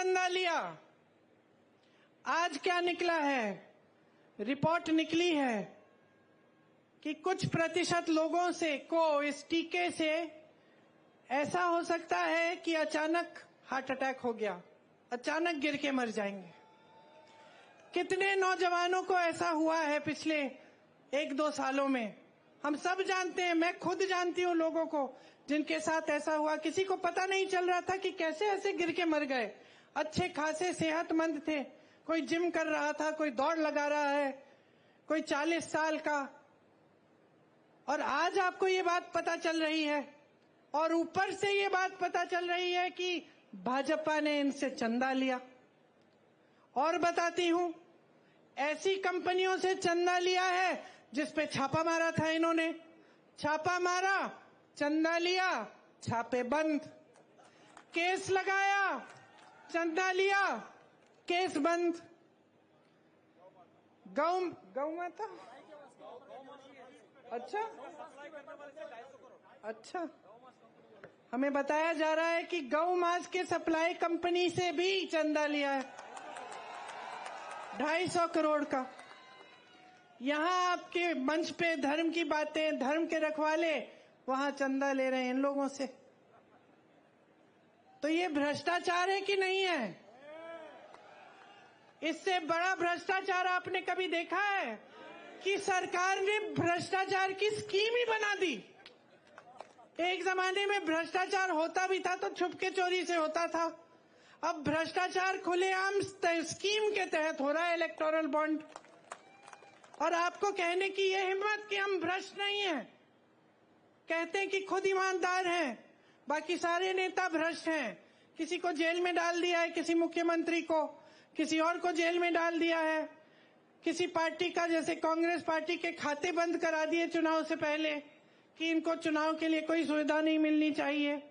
चंदा लिया। आज क्या निकला है, रिपोर्ट निकली है कि कुछ प्रतिशत लोगों से को इस टीके से ऐसा हो सकता है कि अचानक हार्ट अटैक हो गया, अचानक गिर के मर जाएंगे। कितने नौजवानों को ऐसा हुआ है पिछले 1-2 सालों में, हम सब जानते हैं, मैं खुद जानती हूँ लोगों को जिनके साथ ऐसा हुआ। किसी को पता नहीं चल रहा था कि कैसे ऐसे गिर के मर गए। अच्छे खासे सेहतमंद थे, कोई जिम कर रहा था, कोई दौड़ लगा रहा है, कोई 40 साल का, और आज आपको ये बात पता चल रही है। और ऊपर से ये बात पता चल रही है कि भाजपा ने इनसे चंदा लिया। और बताती हूं, ऐसी कंपनियों से चंदा लिया है जिस पे छापा मारा था इन्होंने। छापा मारा, चंदा लिया, छापे बंद, केस लगाया, चंदा लिया, केस बंद। गौ माता, अच्छा, हमें बताया जा रहा है कि गौ मांस के सप्लाई कंपनी से भी चंदा लिया है 250 करोड़ का। यहां आपके मंच पे धर्म की बातें, धर्म के रखवाले वहां चंदा ले रहे हैं इन लोगों से। तो ये भ्रष्टाचार है कि नहीं है? इससे बड़ा भ्रष्टाचार आपने कभी देखा है कि सरकार ने भ्रष्टाचार की स्कीम ही बना दी। एक जमाने में भ्रष्टाचार होता भी था तो छुपके चोरी से होता था, अब भ्रष्टाचार खुलेआम स्कीम के तहत हो रहा है, इलेक्टोरल बॉन्ड। और आपको कहने की ये हिम्मत कि हम भ्रष्ट नहीं हैं, कहते हैं कि खुद ईमानदार हैं, बाकी सारे नेता भ्रष्ट हैं। किसी को जेल में डाल दिया है, किसी मुख्यमंत्री को, किसी और को जेल में डाल दिया है, किसी पार्टी का, जैसे कांग्रेस पार्टी के खाते बंद करा दिए चुनाव से पहले कि इनको चुनाव के लिए कोई सुविधा नहीं मिलनी चाहिए।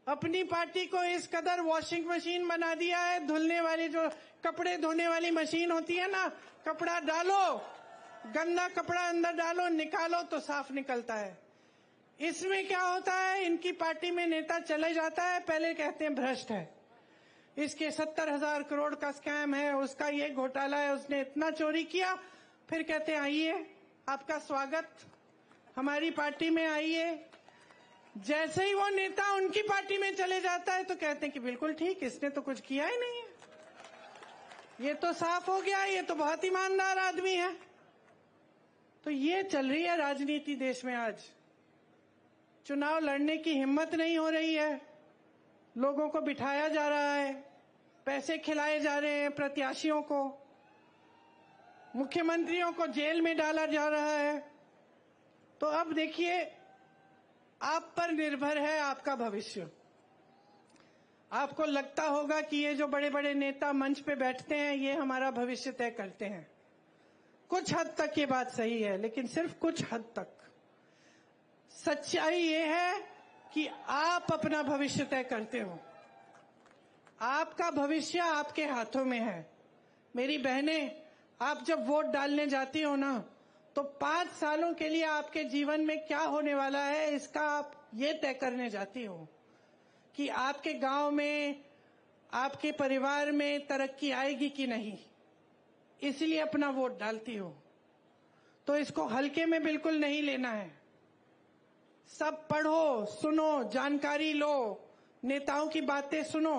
अपनी पार्टी को इस कदर वॉशिंग मशीन बना दिया है, धुलने वाली, जो कपड़े धोने वाली मशीन होती है ना, कपड़ा डालो, गंदा कपड़ा अंदर डालो, निकालो तो साफ निकलता है। इसमें क्या होता है, इनकी पार्टी में नेता चले जाता है, पहले कहते हैं भ्रष्ट है, इसके 70,000 करोड़ का स्कैम है, उसका ये घोटाला है, उसने इतना चोरी किया। फिर कहते हैं आइए, आपका स्वागत, हमारी पार्टी में आइए। जैसे ही वो नेता उनकी पार्टी में चले जाता है तो कहते हैं कि बिल्कुल ठीक, इसने तो कुछ किया ही नहीं है, ये तो साफ हो गया, ये तो बहुत ईमानदार आदमी है। तो ये चल रही है राजनीति देश में आज। चुनाव लड़ने की हिम्मत नहीं हो रही है, लोगों को बिठाया जा रहा है, पैसे खिलाए जा रहे हैं प्रत्याशियों को, मुख्यमंत्रियों को जेल में डाला जा रहा है। तो अब देखिए, आप पर निर्भर है आपका भविष्य। आपको लगता होगा कि ये जो बड़े बड़े नेता मंच पे बैठते हैं ये हमारा भविष्य तय करते हैं। कुछ हद तक ये बात सही है, लेकिन सिर्फ कुछ हद तक। सच्चाई ये है कि आप अपना भविष्य तय करते हो, आपका भविष्य आपके हाथों में है। मेरी बहनें, आप जब वोट डालने जाती हो ना, तो 5 सालों के लिए आपके जीवन में क्या होने वाला है इसका आप ये तय करने जाती हो कि आपके गांव में, आपके परिवार में तरक्की आएगी कि नहीं, इसलिए अपना वोट डालती हो। तो इसको हल्के में बिल्कुल नहीं लेना है। सब पढ़ो, सुनो, जानकारी लो, नेताओं की बातें सुनो,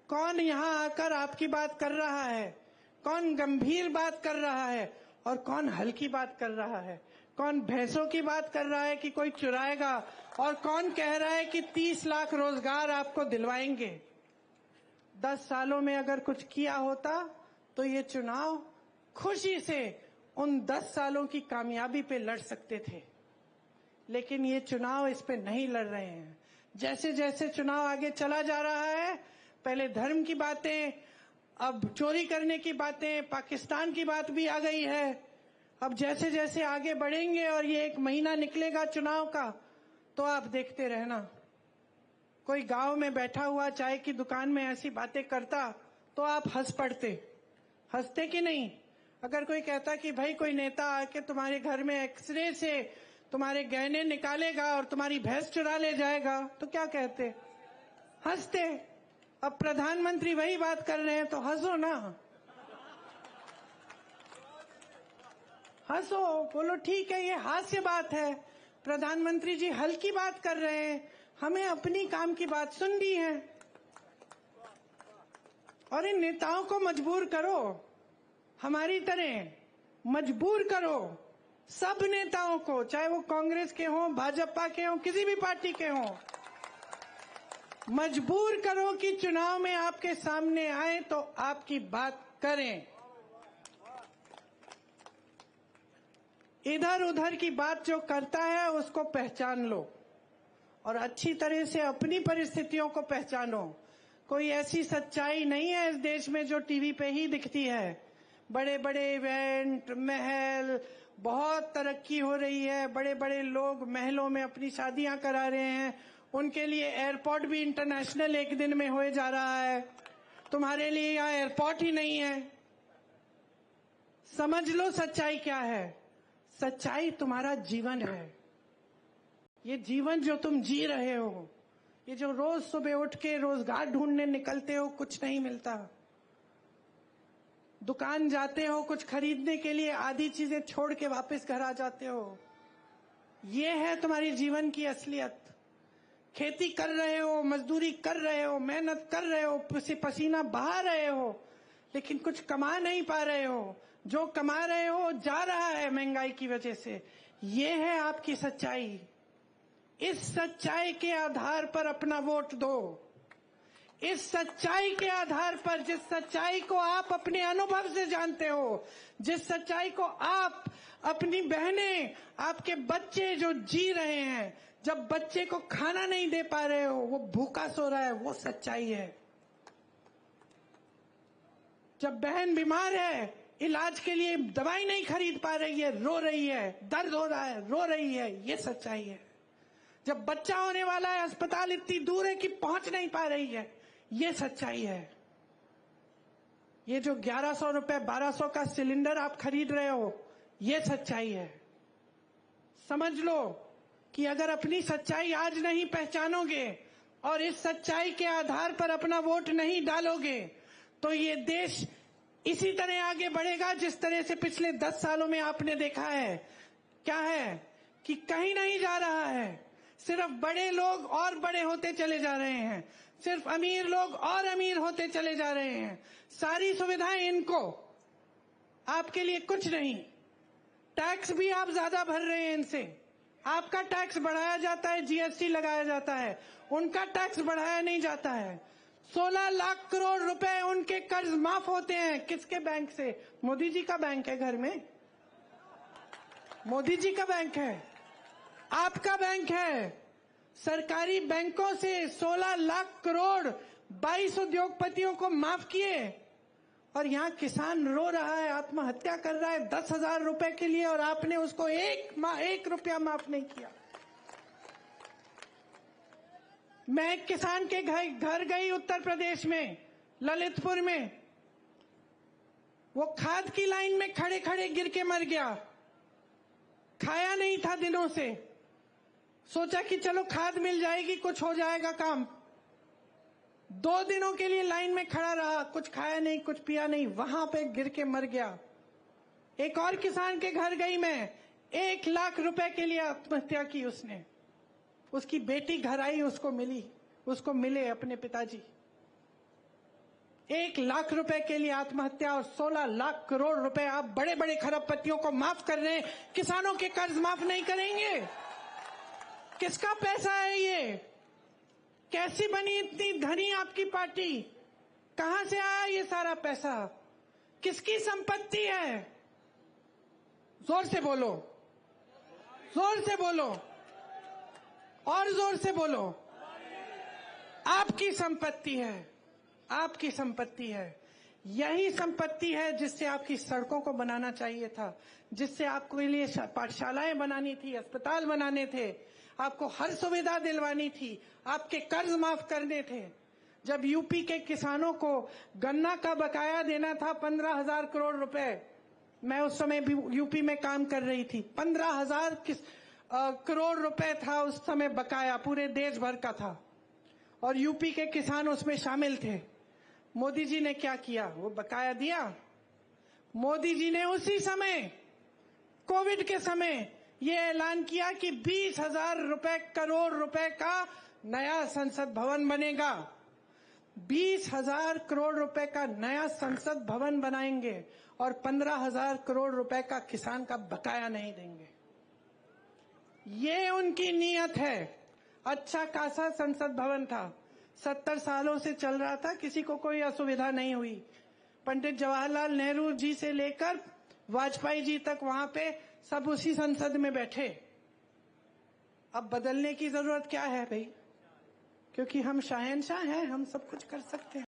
कौन यहां आकर आपकी बात कर रहा है, कौन गंभीर बात कर रहा है और कौन हल्की बात कर रहा है, कौन भैंसों की बात कर रहा है कि कोई चुराएगा, और कौन कह रहा है कि 30 लाख रोजगार आपको दिलवाएंगे। 10 सालों में अगर कुछ किया होता तो ये चुनाव खुशी से उन 10 सालों की कामयाबी पे लड़ सकते थे, लेकिन ये चुनाव इस पे नहीं लड़ रहे हैं। जैसे जैसे चुनाव आगे चला जा रहा है, पहले धर्म की बातें, अब चोरी करने की बातें, पाकिस्तान की बात भी आ गई है। अब जैसे जैसे आगे बढ़ेंगे और ये 1 महीना निकलेगा चुनाव का, तो आप देखते रहना, कोई गांव में बैठा हुआ चाय की दुकान में ऐसी बातें करता तो आप हंस पड़ते। हंसते कि नहीं? अगर कोई कहता कि भाई कोई नेता आके तुम्हारे घर में एक्सरे से तुम्हारे गहने निकालेगा और तुम्हारी भैंस चुरा ले जाएगा, तो क्या कहते? हंसते। अब प्रधानमंत्री वही बात कर रहे हैं तो हंसो ना, हंसो, बोलो ठीक है ये हास्य बात है, प्रधानमंत्री जी हल्की बात कर रहे हैं, हमें अपनी काम की बात सुननी है। और इन नेताओं को मजबूर करो, हमारी तरह मजबूर करो सब नेताओं को, चाहे वो कांग्रेस के हों, भाजपा के हों, किसी भी पार्टी के हों, मजबूर करो कि चुनाव में आपके सामने आए तो आपकी बात करें। इधर उधर की बात जो करता है उसको पहचान लो और अच्छी तरह से अपनी परिस्थितियों को पहचानो। कोई ऐसी सच्चाई नहीं है इस देश में जो टीवी पे ही दिखती है। बड़े बड़े इवेंट, महल, बहुत तरक्की हो रही है, बड़े बड़े लोग महलों में अपनी शादियां करा रहे हैं, उनके लिए एयरपोर्ट भी इंटरनेशनल एक दिन में हो जा रहा है, तुम्हारे लिए यहाँ एयरपोर्ट ही नहीं है। समझ लो सच्चाई क्या है। सच्चाई तुम्हारा जीवन है, ये जीवन जो तुम जी रहे हो, ये जो रोज सुबह उठ के रोजगार ढूंढने निकलते हो, कुछ नहीं मिलता। दुकान जाते हो कुछ खरीदने के लिए, आधी चीजें छोड़ के वापस घर आ जाते हो। ये है तुम्हारी जीवन की असलियत। खेती कर रहे हो, मजदूरी कर रहे हो, मेहनत कर रहे हो, पसीना बहा रहे हो, लेकिन कुछ कमा नहीं पा रहे हो। जो कमा रहे हो जा रहा है महंगाई की वजह से। ये है आपकी सच्चाई। इस सच्चाई के आधार पर अपना वोट दो। इस सच्चाई के आधार पर, जिस सच्चाई को आप अपने अनुभव से जानते हो, जिस सच्चाई को आप, अपनी बहनें, आपके बच्चे जो जी रहे हैं, जब बच्चे को खाना नहीं दे पा रहे हो, वो भूखा सो रहा है, वो सच्चाई है। जब बहन बीमार है, इलाज के लिए दवाई नहीं खरीद पा रही है, रो रही है, दर्द हो रहा है, रो रही है, ये सच्चाई है। जब बच्चा होने वाला है, अस्पताल इतनी दूर है कि पहुंच नहीं पा रही है, ये सच्चाई है। ये जो 1100 रुपए 1200 का सिलेंडर आप खरीद रहे हो, ये सच्चाई है। समझ लो कि अगर अपनी सच्चाई आज नहीं पहचानोगे और इस सच्चाई के आधार पर अपना वोट नहीं डालोगे, तो ये देश इसी तरह आगे बढ़ेगा जिस तरह से पिछले 10 सालों में आपने देखा है। क्या है कि कहीं नहीं जा रहा है, सिर्फ बड़े लोग और बड़े होते चले जा रहे हैं, सिर्फ अमीर लोग और अमीर होते चले जा रहे हैं। सारी सुविधाएं इनको, आपके लिए कुछ नहीं। टैक्स भी आप ज्यादा भर रहे हैं इनसे, आपका टैक्स बढ़ाया जाता है, जीएसटी लगाया जाता है, उनका टैक्स बढ़ाया नहीं जाता है। 16 लाख करोड़ रुपए उनके कर्ज माफ होते हैं। किसके बैंक से? मोदी जी का बैंक है घर में, मोदी जी का बैंक है, आपका बैंक है। सरकारी बैंकों से 16 लाख करोड़ 22 उद्योगपतियों को माफ किए, और यहाँ किसान रो रहा है, आत्महत्या कर रहा है 10,000 रुपए के लिए, और आपने उसको एक रुपया माफ नहीं किया। मैं एक किसान के घर गई उत्तर प्रदेश में, ललितपुर में। वो खाद की लाइन में खड़े खड़े गिर के मर गया, खाया नहीं था दिनों से। सोचा कि चलो खाद मिल जाएगी, कुछ हो जाएगा काम। 2 दिनों के लिए लाइन में खड़ा रहा, कुछ खाया नहीं, कुछ पिया नहीं, वहां पे गिर के मर गया। एक और किसान के घर गई मैं, 1 लाख रुपए के लिए आत्महत्या की उसने। उसकी बेटी घर आई, उसको मिले अपने पिताजी। 1 लाख रुपए के लिए आत्महत्या, और 16 लाख करोड़ रुपए आप बड़े बड़े खरबपतियों को माफ कर रहे हैं, किसानों के कर्ज माफ नहीं करेंगे। किसका पैसा है ये? कैसी बनी इतनी धनी आपकी पार्टी? कहां से आया ये सारा पैसा? किसकी संपत्ति है? जोर से बोलो, जोर से बोलो, और जोर से बोलो। आपकी संपत्ति है, आपकी संपत्ति है। यही संपत्ति है जिससे आपकी सड़कों को बनाना चाहिए था, जिससे आपके लिए पाठशालाएं बनानी थी, अस्पताल बनाने थे, आपको हर सुविधा दिलवानी थी, आपके कर्ज माफ करने थे। जब यूपी के किसानों को गन्ना का बकाया देना था 15,000 करोड़ रुपए, मैं उस समय भी यूपी में काम कर रही थी, 15,000 करोड़ रुपए था उस समय बकाया, पूरे देश भर का था। और यूपी के किसान उसमें शामिल थे। मोदी जी ने क्या किया? वो बकाया दिया। मोदी जी ने उसी समय, कोविड के समय, ये ऐलान किया कि 20,000 करोड़ रुपए का नया संसद भवन बनेगा। 20,000 करोड़ रुपए का नया संसद भवन बनाएंगे और 15,000 करोड़ रुपए का किसान का बकाया नहीं देंगे। ये उनकी नीयत है। अच्छा खासा संसद भवन था, 70 सालों से चल रहा था, किसी को कोई असुविधा नहीं हुई। पंडित जवाहरलाल नेहरू जी से लेकर वाजपेयी जी तक वहां पे सब उसी संसद में बैठे। अब बदलने की जरूरत क्या है भाई? क्योंकि हम शहंशाह हैं, हम सब कुछ कर सकते हैं।